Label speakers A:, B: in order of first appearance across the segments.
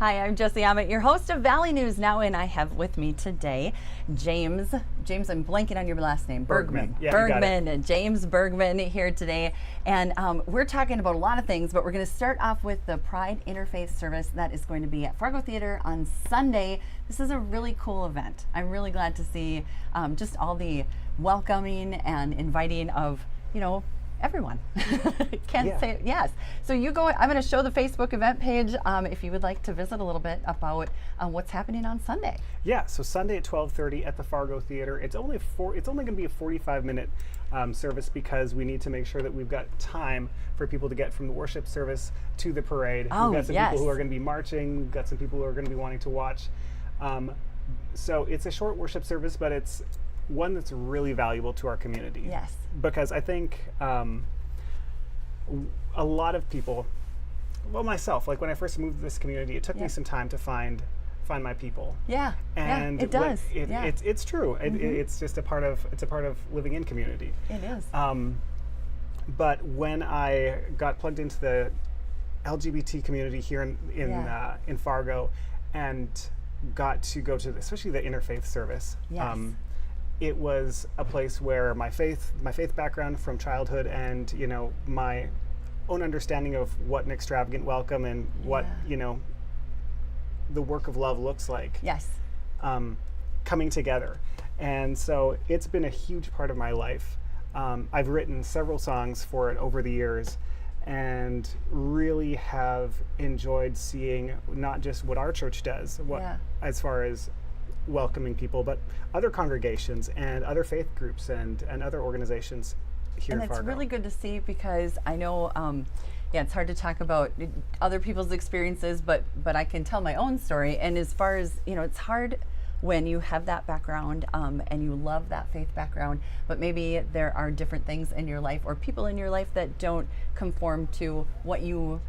A: Hi, I'm Josie Ammett, your host of Valley News Now, and I have with me today James. James, I'm blanking on your last name.
B: Bergman. Yeah,
A: Bergman, and James Bergman here today. And we're talking about a lot of things, but we're going to start off with the Pride Interfaith service that is going to be at Fargo Theater on Sunday. This is a really cool event. I'm really glad to see just all the welcoming and inviting of, everyone. Can't say it. Yes. So you go, I'm going to show the Facebook event page if you would like to visit a little bit about what's happening on Sunday.
B: Yeah, so Sunday at 12:30 at the Fargo Theater. It's only going to be a 45-minute service because we need to make sure that we've got time for people to get from the worship service to the parade.
A: Oh,
B: we've got some
A: yes.
B: people who are going to be marching. We've got some people who are going to be wanting to watch. So it's a short worship service, but it's one that's really valuable to our community.
A: Yes.
B: Because I think a lot of people, well, myself, like when I first moved to this community, it took me some time to find my people.
A: Yeah.
B: And
A: it does.
B: It's true. It's just a part of living in community.
A: It is.
B: But when I got plugged into the LGBT community here in Fargo, and got to go to especially the Interfaith service.
A: Yes.
B: It was a place where my faith background from childhood and my own understanding of what an extravagant welcome and what the work of love looks like.
A: Yes.
B: Coming together, and so it's been a huge part of my life. I've written several songs for it over the years, and really have enjoyed seeing not just what our church does, as far as welcoming people, but other congregations and other faith groups and other organizations here in Fargo.
A: And it's really good to see because I know, it's hard to talk about other people's experiences, but I can tell my own story. And as far as, it's hard when you have that background and you love that faith background, but maybe there are different things in your life or people in your life that don't conform to what you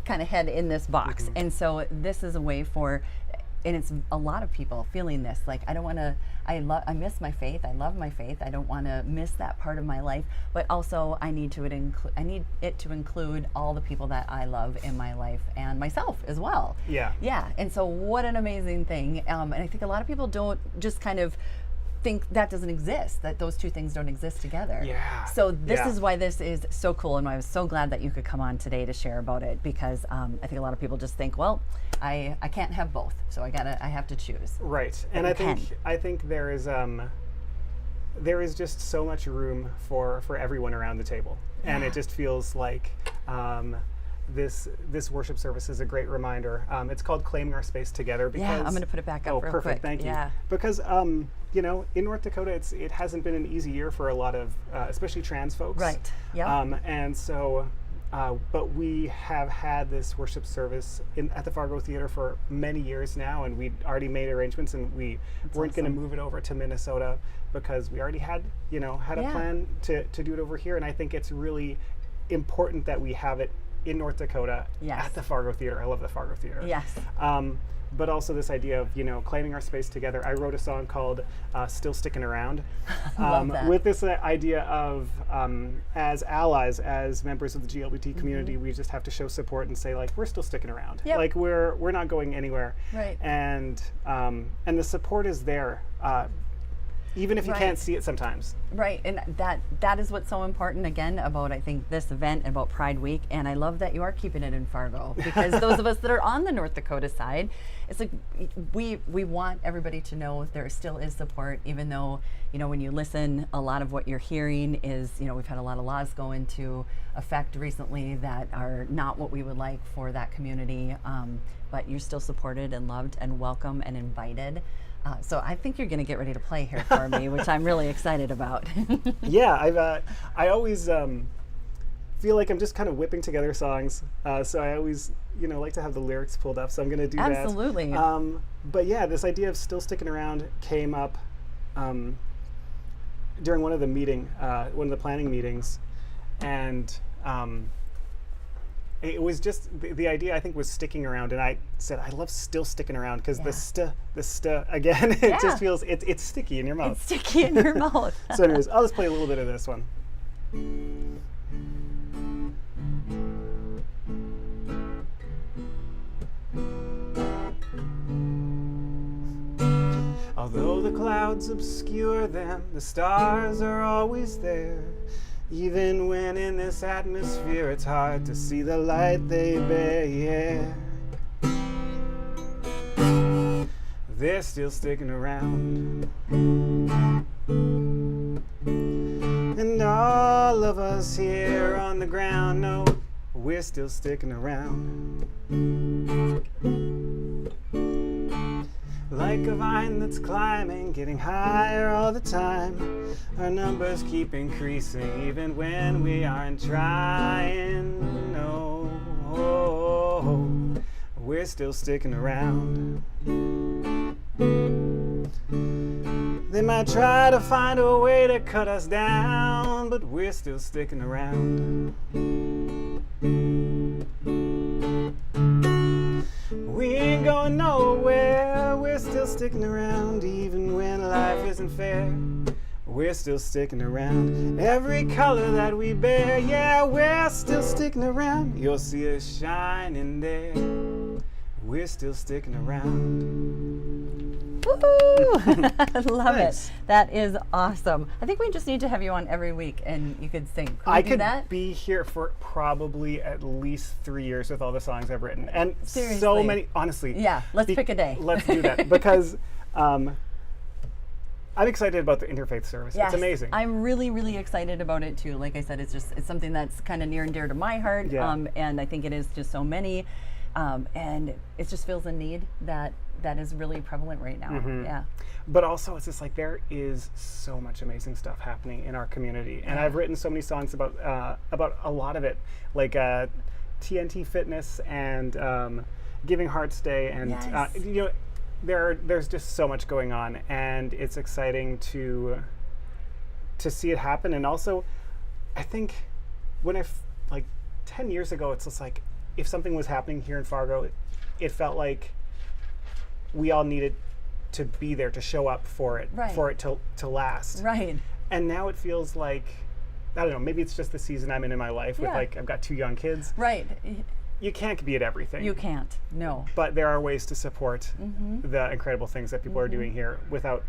A: kind of had in this box. And so this is a way for, and it's a lot of people feeling this, like, I don't want to, I miss my faith, I love my faith, I don't want to miss that part of my life, but also I need it to include all the people that I love in my life and myself as well. Yeah, and so what an amazing thing, and I think a lot of people don't just kind of think that doesn't exist, that those two things don't exist together.
B: Yeah.
A: So this is why this is so cool, and I was so glad that you could come on today to share about it, because I think a lot of people just think, well, I can't have both, so I have to choose.
B: Right, and I think there is just so much room for everyone around the table, and it just feels like this worship service is a great reminder. It's called Claiming Our Space Together. Because,
A: I'm going to put it back up real
B: perfect,
A: quick.
B: Thank you. Because in North Dakota, it hasn't been an easy year for a lot of, especially trans folks.
A: Right. Yeah.
B: And so, but we have had this worship service at the Fargo Theater for many years now, and we'd already made arrangements, and we weren't going to move it over to Minnesota because we already had a plan to do it over here. And I think it's really important that we have it in North Dakota at the Fargo Theater. I love the Fargo Theater.
A: Yes.
B: But also this idea of claiming our space together. I wrote a song called "Still Sticking Around,"
A: Love that.
B: with this idea of as allies, as members of the GLBT community, we just have to show support and say, like, we're still sticking around.
A: Yep.
B: Like we're not going anywhere.
A: Right.
B: And the support is there. Even if you can't see it sometimes.
A: Right, and that is what's so important, again, about, I think, this event, about Pride Week, and I love that you are keeping it in Fargo, because those of us that are on the North Dakota side, it's like we want everybody to know there still is support, even though, when you listen, a lot of what you're hearing is, we've had a lot of laws go into effect recently that are not what we would like for that community, but you're still supported and loved and welcome and invited. So I think you're going to get ready to play here for me, which I'm really excited about.
B: Yeah, I always feel like I'm just kind of whipping together songs. So I always, like to have the lyrics pulled up. So I'm going to do that.
A: Absolutely.
B: But yeah, this idea of still sticking around came up during one of the planning meetings, and it was just the idea, I think, was sticking around, and I said I love still sticking around because the st again, it just feels it's sticky in your mouth.
A: It's sticky in your mouth.
B: So anyways, I'll just play a little bit of this one. Although the clouds obscure them, the stars are always there. Even when in this atmosphere it's hard to see the light they bear, yeah. They're still sticking around. And all of us here on the ground know we're still sticking around. Like a vine that's climbing, getting higher all the time. Our numbers keep increasing even when we aren't trying. No, we're still sticking around. They might try to find a way to cut us down, but we're still sticking around. We ain't going nowhere, we're still sticking around. Even when life isn't fair, we're still sticking around. Every color that we bear, yeah, we're still sticking around. You'll see us shining there. We're still sticking around.
A: Woohoo! I love
B: Thanks.
A: it. That is awesome. I think we just need to have you on every week and you could sing. Could we do
B: could
A: that?
B: be here for probably at least 3 years with all the songs I've written. And so
A: Seriously.
B: many, honestly.
A: Yeah, let's pick a day.
B: Let's do that because I'm excited about the Interfaith service.
A: Yes,
B: It's amazing.
A: I'm really, really excited about it too. Like I said, it's something that's kind of near and dear to my heart.
B: Yeah.
A: And I think it is just so many. And it just feels a need that is really prevalent right now.
B: Mm-hmm.
A: Yeah.
B: But also, it's just like there is so much amazing stuff happening in our community, and I've written so many songs about a lot of it, like TNT Fitness and Giving Hearts Day, and
A: Yes.
B: there's just so much going on, and it's exciting to see it happen. And also, I think when like 10 years ago, it's just like if something was happening here in Fargo, it felt like we all needed to be there to show up for it,
A: Right.
B: for it to last.
A: Right.
B: And now it feels like, I don't know, maybe it's just the season I'm in my life with
A: Yeah.
B: like, I've got 2 young kids.
A: Right.
B: You can't be at everything.
A: You can't. No.
B: But there are ways to support the incredible things that people are doing here without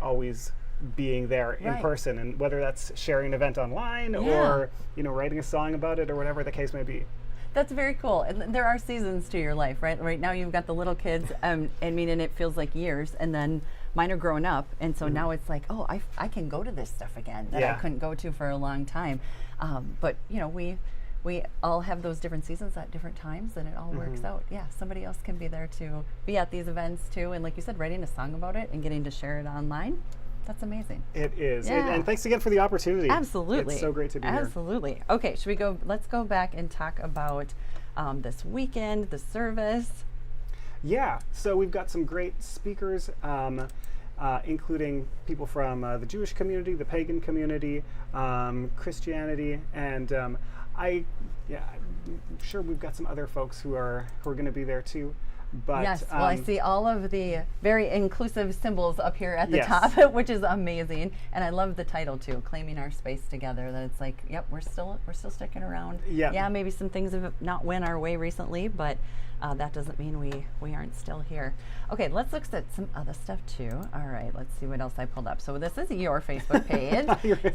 B: always being there in
A: Right.
B: person. And whether that's sharing an event online or, writing a song about it or whatever the case may be.
A: That's very cool. And there are seasons to your life, right? Right now you've got the little kids, and it feels like years, and then mine are growing up, and so now it's like, oh, I can go to this stuff again that I
B: Yeah.
A: couldn't go to for a long time. But we all have those different seasons at different times, and it all works out. Yeah, somebody else can be there to be at these events too, and like you said, writing a song about it and getting to share it online. That's amazing.
B: It is.
A: Yeah.
B: And thanks again for the opportunity.
A: Absolutely.
B: It's so great to be here.
A: Absolutely. Okay, should we go? Let's go back and talk about this weekend, the service.
B: Yeah, so we've got some great speakers, including people from the Jewish community, the pagan community, Christianity, and I'm sure we've got some other folks who are going to be there too. But
A: Yes, well, I see all of the very inclusive symbols up here at the
B: Yes.
A: top, which is amazing, and I love the title too, "Claiming Our Space Together." That it's like, yep, we're still sticking around.
B: Yeah.
A: Yeah, maybe some things have not went our way recently, but that doesn't mean we aren't still here. Okay, let's look at some other stuff too. All right, let's see what else I pulled up. So this is your Facebook page.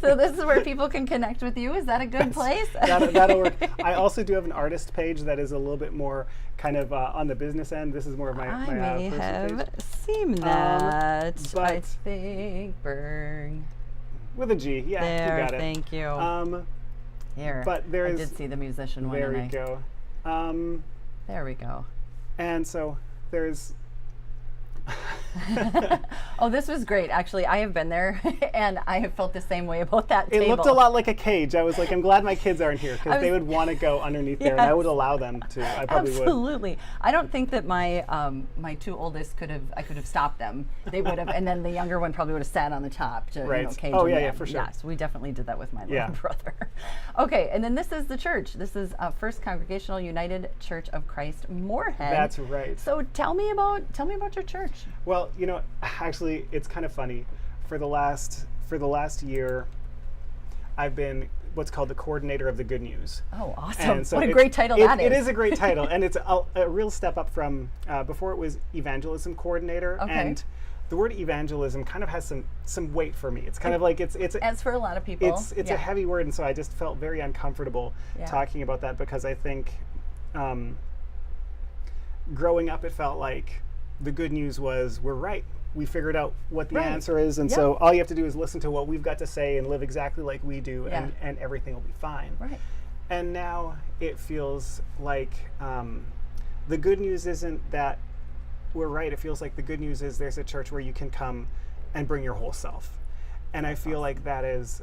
A: So this is where people can connect with you. Is that a good place?
B: that'll work. I also do have an artist page that is a little bit more kind of on the business end. This is more of my
A: I may
B: personal
A: have
B: page.
A: seen that. I
B: but-
A: think Berg.
B: With a G, yeah,
A: There,
B: you got it.
A: thank you. Here,
B: but there
A: I
B: is-
A: did see the musician one.
B: There
A: and
B: we go.
A: There we go.
B: And so there's
A: Oh, this was great. Actually, I have been there, and I have felt the same way about that
B: It
A: table.
B: looked a lot like a cage. I was like, I'm glad my kids aren't here because they would want to go underneath there, and I
A: Yes.
B: would allow them to. I probably would.
A: Absolutely. I don't think that my my 2 oldest I could have stopped them. They would have, and then the younger one probably would have sat on the top to
B: Right.
A: cage
B: Oh,
A: them
B: yeah, yeah,
A: in.
B: for sure.
A: Yes, we definitely did that with my little
B: Yeah.
A: brother. Okay, and then this is the church. This is First Congregational United Church of Christ, Moorhead.
B: That's right.
A: So tell me about your church.
B: Well, actually, it's kind of funny. For the last year, I've been what's called the coordinator of the good news.
A: Oh, awesome.
B: And so
A: What a great title that is.
B: It is a great title, and it's a real step up from before it was evangelism coordinator.
A: Okay.
B: And the word evangelism kind of has some weight for me. It's kind of like it's
A: As for a lot of people,
B: it's a heavy word, and so I just felt very uncomfortable talking about that, because I think growing up, it felt like the good news was we're right. We figured out what the answer is, and so all you have to do is listen to what we've got to say and live exactly like we do, and everything will be fine.
A: Right.
B: And now it feels like the good news isn't that we're right. It feels like the good news is there's a church where you can come and bring your whole self. And I feel like that is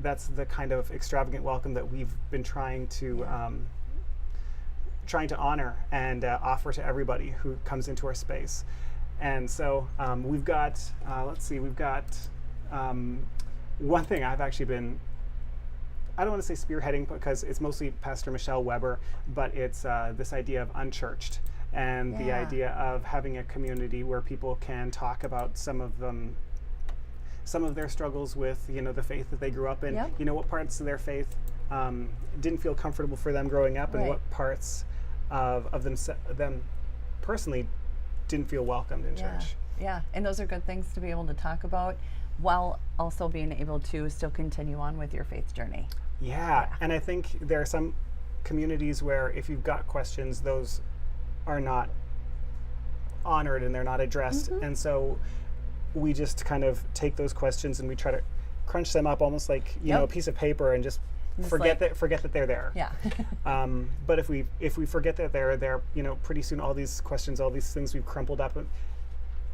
B: that's the kind of extravagant welcome that we've been trying to honor and offer to everybody who comes into our space. And so we've got one thing I've actually been, I don't want to say spearheading because it's mostly Pastor Michelle Weber, but it's this idea of unchurched, and the idea of having a community where people can talk about some of their struggles with, the faith that they grew up in, what parts of their faith didn't feel comfortable for them growing up, and what parts of them personally didn't feel welcomed in church.
A: Yeah, and those are good things to be able to talk about while also being able to still continue on with your faith journey.
B: Yeah, and I think there are some communities where if you've got questions, those are not honored and they're not addressed. And so we just kind of take those questions and we try to crunch them up almost like, a piece of paper, and just forget that they're there.
A: Yeah.
B: But if we forget that they're there, pretty soon all these questions, all these things we've crumpled up,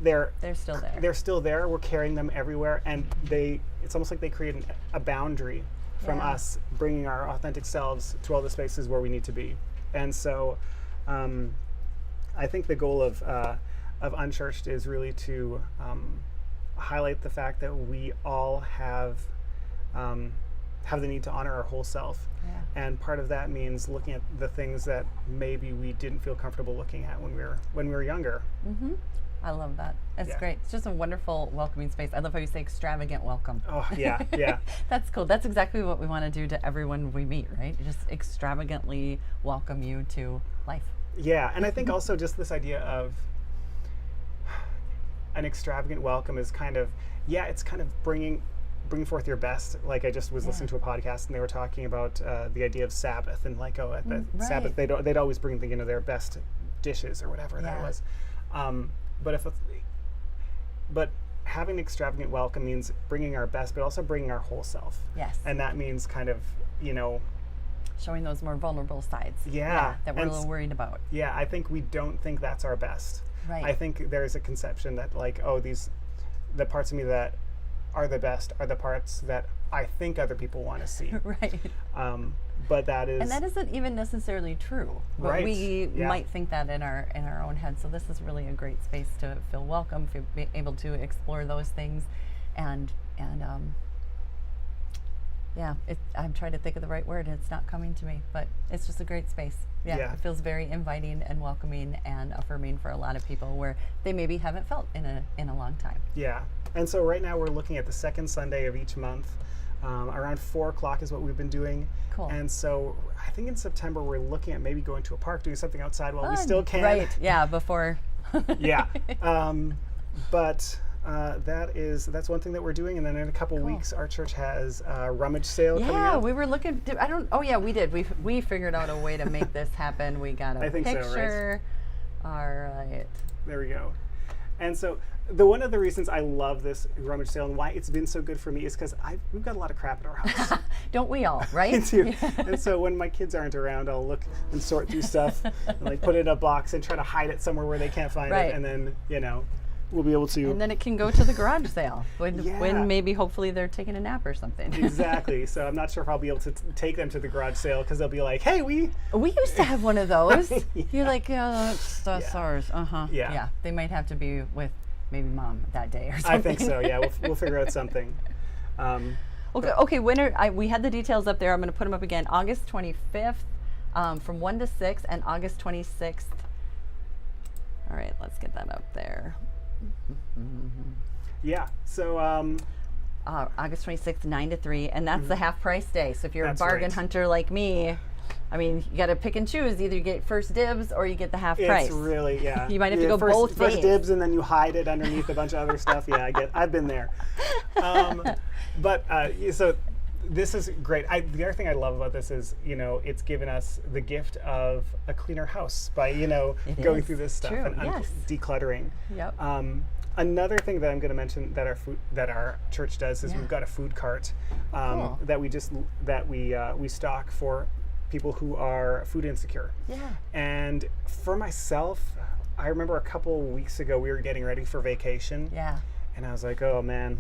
B: they're
A: still there.
B: They're still there. We're carrying them everywhere, and it's almost like they create a boundary from us bringing our authentic selves to all the spaces where we need to be. And so I think the goal of Unchurched is really to highlight the fact that we all have the need to honor our whole self. And part of that means looking at the things that maybe we didn't feel comfortable looking at when we were younger.
A: I love that. It's great. It's just a wonderful welcoming space. I love how you say extravagant welcome.
B: Oh, yeah, yeah.
A: That's cool. That's exactly what we want to do to everyone we meet, right? Just extravagantly welcome you to life.
B: Yeah, and I think also just this idea of an extravagant welcome is it's kind of bringing forth your best. Like I just was listening to a podcast and they were talking about the idea of Sabbath, and like, at the Sabbath they'd always bring their best dishes or whatever that was. But having extravagant welcome means bringing our best, but also bringing our whole self.
A: Yes.
B: And that means kind of,
A: showing those more vulnerable sides.
B: Yeah.
A: That we're a little worried about.
B: Yeah, I think we don't think that's our best.
A: Right.
B: I think there's a conception that the parts of me that are the best are the parts that I think other people want to see.
A: Right.
B: But that
A: isn't even necessarily true. But
B: right.
A: we might think that in our own head. So this is really a great space to feel welcome, to be able to explore those things, and I'm trying to think of the right word. It's not coming to me, but it's just a great space. Yeah. It feels very inviting and welcoming and affirming for a lot of people where they maybe haven't felt in a long time.
B: Yeah. And so right now we're looking at the second Sunday of each month. Around 4 o'clock is what we've been doing.
A: Cool.
B: And so I think in September we're looking at maybe going to a park, doing something outside while we still can.
A: Right. Yeah. Before.
B: Yeah. But that's one thing that we're doing. And then in a couple weeks, our church has a rummage sale coming up.
A: Yeah, we were looking. We did. We figured out a way to make this happen. We got a picture.
B: So, right?
A: All right.
B: There we go. And so one of the reasons I love this rummage sale and why it's been so good for me is because we've got a lot of crap at our house.
A: Don't we all, right?
B: Me too. And so when my kids aren't around, I'll look and sort through stuff and put it in a box and try to hide it somewhere where they can't find it. And then, we'll be able to.
A: And then it can go to the garage sale when maybe hopefully they're taking a nap or something.
B: Exactly. So I'm not sure if I'll be able to take them to the garage sale because they'll be like, hey, we
A: used to have one of those. You're like, that's ours. Yeah. They might have to be with maybe mom that day or something.
B: I think so. Yeah, we'll figure out something.
A: Okay. We had the details up there. I'm going to put them up again. August 25th from 1 to 6 and August 26th. All right, let's get that up there.
B: Yeah. So
A: August 26th, 9 to 3, and that's the half price day. So if you're
B: That's
A: a bargain
B: right.
A: hunter like me, I mean, you got to pick and choose. Either you get first dibs or you get the half price.
B: It's really, yeah.
A: You might have to go
B: first,
A: both
B: first
A: days.
B: dibs, and then you hide it underneath a bunch of other stuff. Yeah, I've been there. So this is great. The other thing I love about this is, it's given us the gift of a cleaner house by, going through this stuff
A: True.
B: and
A: Yes.
B: decluttering.
A: Yep.
B: Another thing that I'm going to mention that our church does is
A: Yeah.
B: we've got a food cart
A: Cool.
B: that we stock for people who are food insecure.
A: Yeah.
B: And for myself, I remember a couple weeks ago we were getting ready for vacation,
A: Yeah.
B: and I was like, oh man,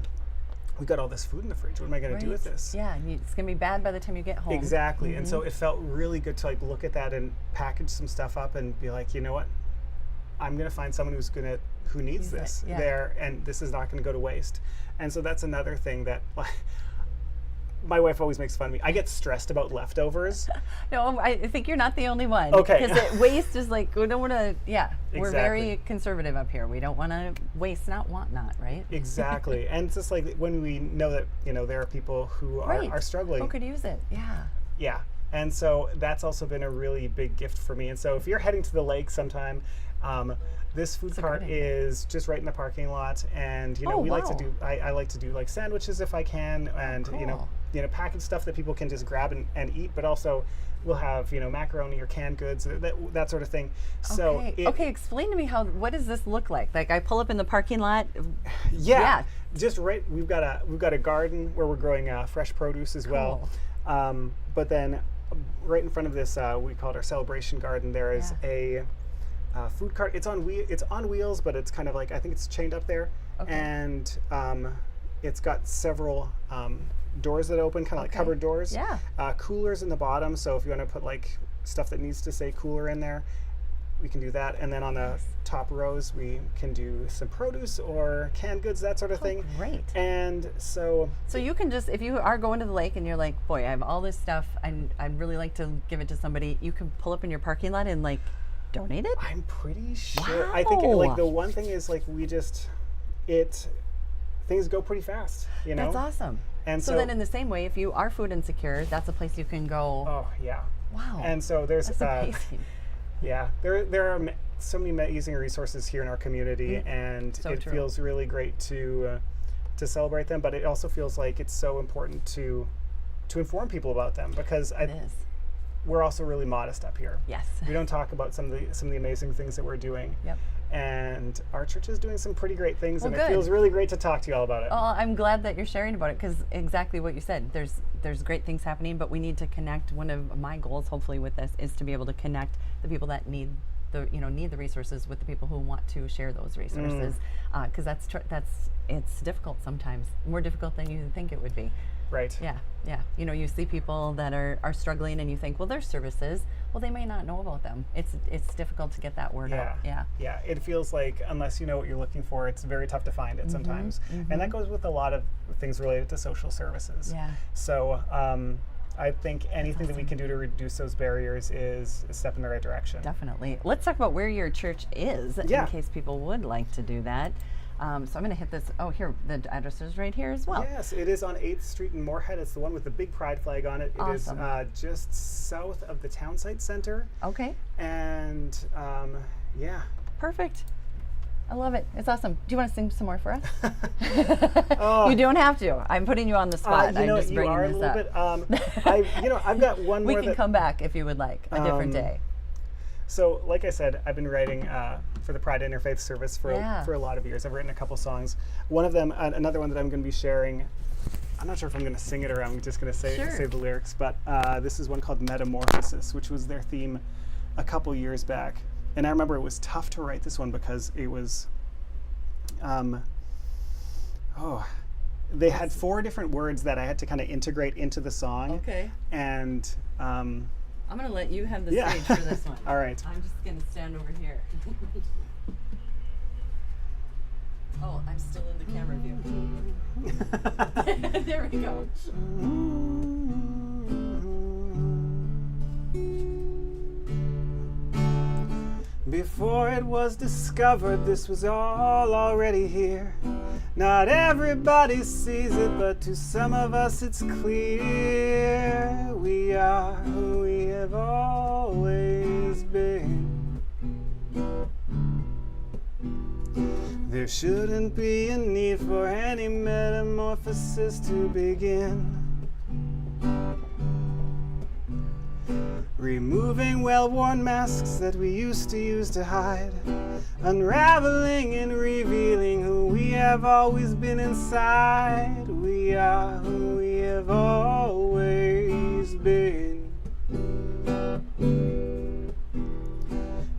B: we got all this food in the fridge. What am I going to do with this?
A: Yeah, it's gonna be bad by the time you get home.
B: Exactly. And so it felt really good to look at that and package some stuff up and be like, you know what? I'm going to find someone who needs
A: Use it,
B: this
A: yeah.
B: there, and this is not going to go to waste. And so that's another thing that my wife always makes fun of me. I get stressed about leftovers.
A: No, I think you're not the only one.
B: Okay.
A: Because waste is we don't want to, we're very
B: Exactly.
A: conservative up here. We don't want to waste not, want not, right?
B: Exactly. And it's just when we know that, there are people who
A: Right.
B: are struggling.
A: Who could use it? Yeah.
B: Yeah. And so that's also been a really big gift for me. And so if you're heading to the lake sometime, this food
A: That's a
B: cart
A: great idea.
B: is just right in the parking lot. And,
A: Oh,
B: we like to
A: wow.
B: do, I like to do sandwiches if I can, and,
A: cool.
B: package stuff that people can just grab and eat, but also we'll have, macaroni or canned goods, that sort of thing. So
A: Okay, explain to me what does this look like? Like I pull up in the parking lot.
B: Yeah, just right. We've got a garden where we're growing fresh produce as well. But then, right in front of this, we call it our celebration garden. There is a food cart. It's on wheels, but it's kind of I think it's chained up there,
A: Okay.
B: and it's got several doors that open, kind of like cupboard doors.
A: Yeah.
B: Coolers in the bottom. So if you want to put stuff that needs to say cooler in there, we can do that. And then on the top rows, we can do some produce or canned goods, that sort of thing.
A: Great.
B: And so
A: You can just, if you are going to the lake and you're like, boy, I have all this stuff, I'd really like to give it to somebody, you can pull up in your parking lot and donate it?
B: I'm pretty sure.
A: Wow.
B: I think the one thing is things go pretty fast,
A: That's awesome.
B: And
A: so then in the same way, if you are food insecure, that's a place you can go.
B: Oh yeah.
A: Wow.
B: And so there's
A: That's amazing.
B: yeah, there are so many amazing resources here in our community, and
A: So
B: it
A: true.
B: feels really great to celebrate them. But it also feels like it's so important to inform people about them, because
A: It is.
B: we're also really modest up here.
A: Yes.
B: We don't talk about some of the amazing things that we're doing.
A: Yep.
B: And our church is doing some pretty great things,
A: Well,
B: and
A: good.
B: it feels really great to talk to you all about it.
A: Well, I'm glad that you're sharing about it, because exactly what you said. There's great things happening, but we need to connect. One of my goals, hopefully, with this is to be able to connect the people that need the resources with the people who want to share those resources, because it's difficult sometimes, more difficult than you think it would be.
B: Right.
A: Yeah. You see people that are struggling, and you think, well, there's services. Well, they may not know about them. It's difficult to get that word out. Yeah.
B: Yeah. It feels like unless you know what you're looking for, it's very tough to find it sometimes. And that goes with a lot of things related to social services.
A: Yeah.
B: So I think anything that we can do to reduce those barriers is a step in the right direction.
A: Definitely. Let's talk about where your church is,
B: Yeah.
A: in case people would like to do that. So I'm going to hit this. Oh, here, the address is right here as well.
B: Yes, it is on 8th Street in Moorhead. It's the one with the big pride flag on it.
A: Awesome.
B: It is just south of the Townsite Center.
A: Okay,
B: And yeah.
A: perfect. I love it. It's awesome. Do you want to sing some more for us?
B: Oh.
A: You don't have to. I'm putting you on the spot. I'm just
B: you
A: bringing
B: are a
A: this
B: little
A: up.
B: bit. I've got one
A: We
B: more.
A: can come back if you would like, a different day.
B: So, like I said, I've been writing for the Pride Interfaith service for a lot of years. I've written a couple songs. One of them, another one that I'm going to be sharing. I'm not sure if I'm going to sing it or I'm just going to say the lyrics, but this is one called Metamorphosis, which was their theme a couple years back. And I remember it was tough to write this one because it was, they had 4 different words that I had to kind of integrate into the song.
A: Okay.
B: And
A: I'm going to let you have the
B: Yeah.
A: stage for this one.
B: All right.
A: I'm just going to stand over here. Oh, I'm still in the camera view. There we go.
B: Before it was discovered, this was all already here. Not everybody sees it, but to some of us it's clear. We are who we have always been. There shouldn't be a need for any metamorphosis to begin. Removing well-worn masks that we used to use to hide, unraveling and revealing who we have always been inside. We are who we have always been.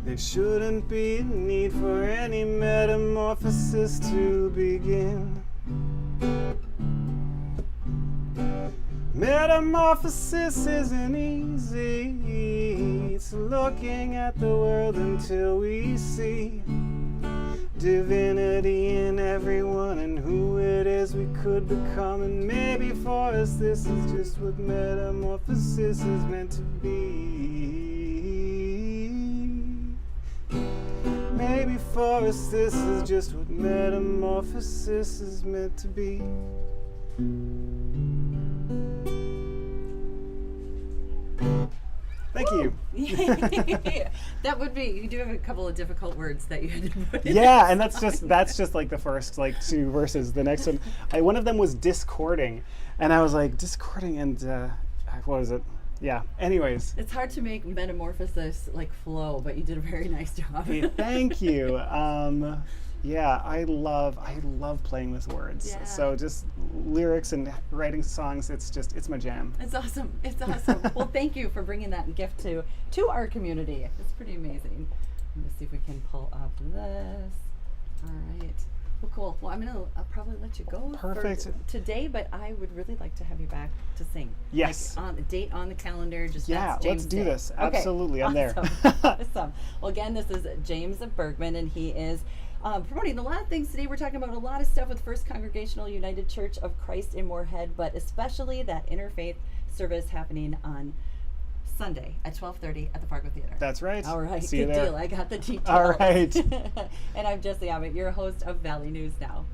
B: There shouldn't be a need for any metamorphosis to begin. Metamorphosis isn't easy. It's looking at the world until we see divinity in everyone and who it is we could become. And maybe for us this is just what metamorphosis is meant to be. Maybe for us this is just what metamorphosis is meant to be. Thank you.
A: That would be, you do have a couple of difficult words that you had to put in.
B: Yeah, and that's just like the first like 2 verses. The next one, one of them was discording, and I was like, discording, and what was it? Yeah. Anyways.
A: It's hard to make metamorphosis like flow, but you did a very nice job.
B: Hey, thank you. Yeah, I love playing with words.
A: Yeah.
B: So just lyrics and writing songs, it's my jam.
A: It's awesome. It's awesome. Well, thank you for bringing that gift to our community. It's pretty amazing. Let me see if we can pull up this. All right. Well, cool. Well, I'll probably let you go
B: Perfect.
A: for today, but I would really like to have you back to sing.
B: Yes.
A: Like on the date on the calendar. Just
B: Yeah,
A: that's James
B: let's do
A: Day.
B: this.
A: Okay.
B: Absolutely, I'm there.
A: Awesome. Well, again, this is James Bergman, and he is promoting a lot of things today. We're talking about a lot of stuff with First Congregational United Church of Christ in Moorhead, but especially that interfaith service happening on Sunday at 12:30 at the Fargo Theater.
B: That's right.
A: All right,
B: See
A: good
B: you there.
A: deal. I got the details.
B: All right.
A: And I'm Jessie Abbott, your host of Valley News Now.